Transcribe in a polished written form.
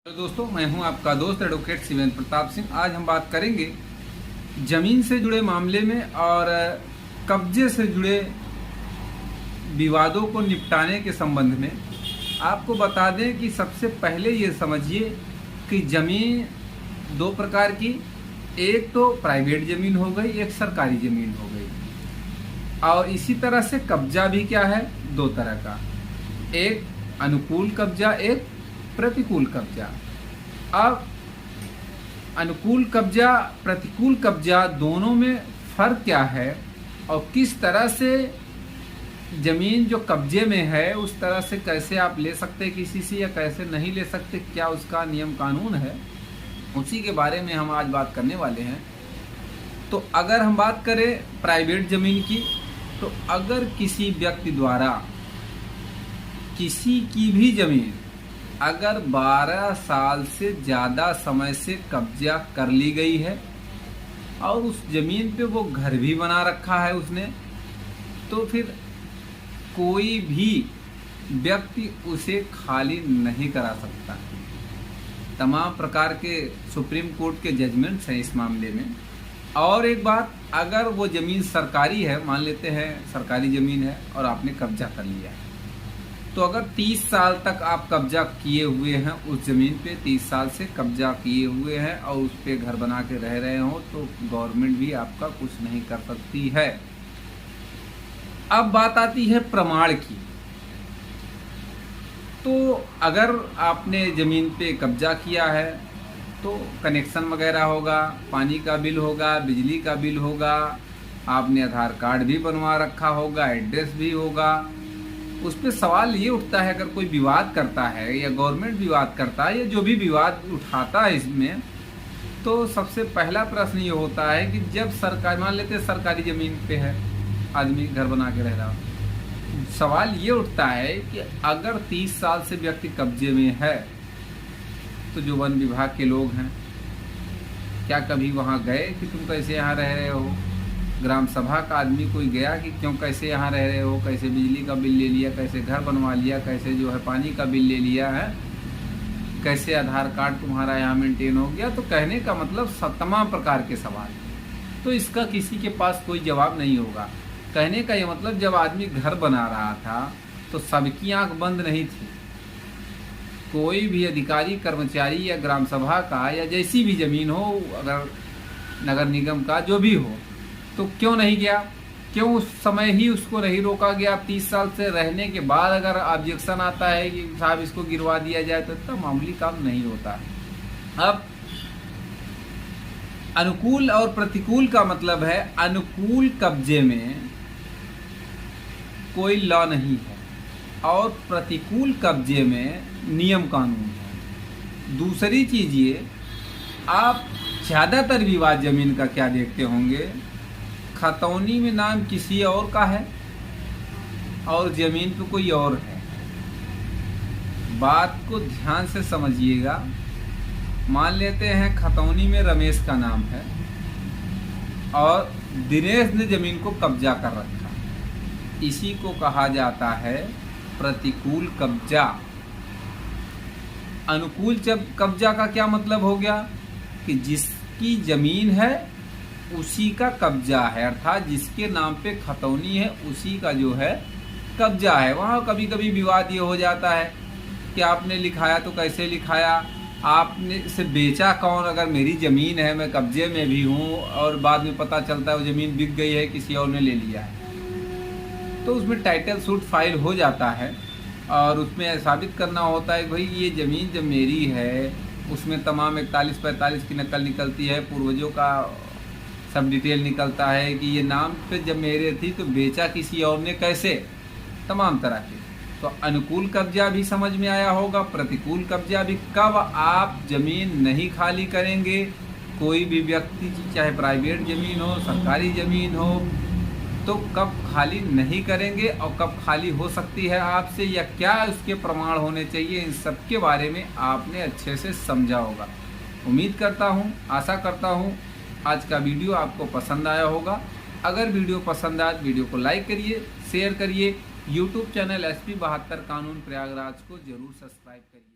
तो दोस्तों, मैं हूं आपका दोस्त एडवोकेट शिवेंद्र प्रताप सिंह। आज हम बात करेंगे जमीन से जुड़े मामले में और कब्जे से जुड़े विवादों को निपटाने के संबंध में। आपको बता दें कि सबसे पहले ये समझिए कि जमीन दो प्रकार की, एक तो प्राइवेट जमीन हो गई, एक सरकारी जमीन हो गई। और इसी तरह से कब्जा भी क्या है, दो तरह का, एक अनुकूल कब्जा, एक प्रतिकूल कब्जा। अब अनुकूल कब्जा प्रतिकूल कब्जा दोनों में फर्क क्या है और किस तरह से जमीन जो कब्जे में है उस तरह से कैसे आप ले सकते किसी से या कैसे नहीं ले सकते, क्या उसका नियम कानून है, उसी के बारे में हम आज बात करने वाले हैं। तो अगर हम बात करें प्राइवेट जमीन की, तो अगर किसी व्यक्ति द्वारा किसी की भी जमीन अगर 12 साल से ज़्यादा समय से कब्जा कर ली गई है और उस जमीन पे वो घर भी बना रखा है उसने, तो फिर कोई भी व्यक्ति उसे खाली नहीं करा सकता। तमाम प्रकार के सुप्रीम कोर्ट के जजमेंट्स हैं इस मामले में। और एक बात, अगर वो ज़मीन सरकारी है, मान लेते हैं सरकारी ज़मीन है और आपने कब्जा कर लिया है, तो अगर 30 साल तक आप कब्जा किए हुए हैं उस ज़मीन पे, 30 साल से कब्जा किए हुए हैं और उस पे घर बना के रह रहे हो, तो गवर्नमेंट भी आपका कुछ नहीं कर सकती है। अब बात आती है प्रमाण की। तो अगर आपने ज़मीन पे कब्जा किया है तो कनेक्शन वगैरह होगा, पानी का बिल होगा, बिजली का बिल होगा, आपने आधार कार्ड भी बनवा रखा होगा, एड्रेस भी होगा। उस पर सवाल ये उठता है, अगर कोई विवाद करता है या गवर्नमेंट विवाद करता है या जो भी विवाद उठाता है इसमें, तो सबसे पहला प्रश्न ये होता है कि जब सरकार, मान लेते हैं सरकारी ज़मीन पे है आदमी घर बना के रह रहा, सवाल ये उठता है कि अगर 30 साल से व्यक्ति कब्जे में है तो जो वन विभाग के लोग हैं क्या कभी वहाँ गए कि तुम कैसे यहाँ रह रहे हो? ग्राम सभा का आदमी कोई गया कि क्यों कैसे यहाँ रह रहे हो, कैसे बिजली का बिल ले लिया, कैसे घर बनवा लिया, कैसे जो है पानी का बिल ले लिया है, कैसे आधार कार्ड तुम्हारा यहाँ मेंटेन हो गया? तो कहने का मतलब तमाम प्रकार के सवाल, तो इसका किसी के पास कोई जवाब नहीं होगा। कहने का ये मतलब, जब आदमी घर बना रहा था तो सबकी आंख बंद नहीं थी। कोई भी अधिकारी कर्मचारी या ग्राम सभा का या जैसी भी ज़मीन हो, अगर नगर निगम का जो भी हो, तो क्यों नहीं गया? क्यों उस समय ही उसको नहीं रोका गया? 30 साल से रहने के बाद अगर ऑब्जेक्शन आता है कि साहब इसको गिरवा दिया जाए, तो इतना मामूली काम नहीं होता। अब अनुकूल और प्रतिकूल का मतलब है, अनुकूल कब्जे में कोई लॉ नहीं है और प्रतिकूल कब्जे में नियम कानून है। दूसरी चीज ये, आप ज़्यादातर विवाद जमीन का क्या देखते होंगे, खतौनी में नाम किसी और का है और जमीन पे कोई और है। बात को ध्यान से समझिएगा। मान लेते हैं खतौनी में रमेश का नाम है और दिनेश ने जमीन को कब्जा कर रखा, इसी को कहा जाता है प्रतिकूल कब्जा। अनुकूल जब कब्जा का क्या मतलब हो गया कि जिसकी जमीन है उसी का कब्जा है, अर्थात जिसके नाम पे खतौनी है उसी का जो है कब्जा है। वहाँ कभी कभी विवाद ये हो जाता है कि आपने लिखाया तो कैसे लिखाया, आपने इसे बेचा कौन? अगर मेरी ज़मीन है, मैं कब्जे में भी हूँ और बाद में पता चलता है वो ज़मीन बिक गई है, किसी और ने ले लिया है, तो उसमें टाइटल सूट फाइल हो जाता है और उसमें साबित करना होता है कि भाई ये ज़मीन जब मेरी है, उसमें तमाम 41-45 की नकल निकलती है, पूर्वजों का सब डिटेल निकलता है कि ये नाम पे जब मेरे थी तो बेचा किसी और ने कैसे, तमाम तरह के। तो अनुकूल कब्जा भी समझ में आया होगा, प्रतिकूल कब्जा भी। कब आप ज़मीन नहीं खाली करेंगे, कोई भी व्यक्ति, चाहे प्राइवेट ज़मीन हो, सरकारी ज़मीन हो, तो कब खाली नहीं करेंगे और कब खाली हो सकती है आपसे, या क्या उसके प्रमाण होने चाहिए, इन सब के बारे में आपने अच्छे से समझा होगा। उम्मीद करता हूँ, आशा करता हूँ आज का वीडियो आपको पसंद आया होगा। अगर वीडियो पसंद आए, वीडियो को लाइक करिए, शेयर करिए। यूट्यूब चैनल SP 72 कानून प्रयागराज को जरूर सब्सक्राइब करिए।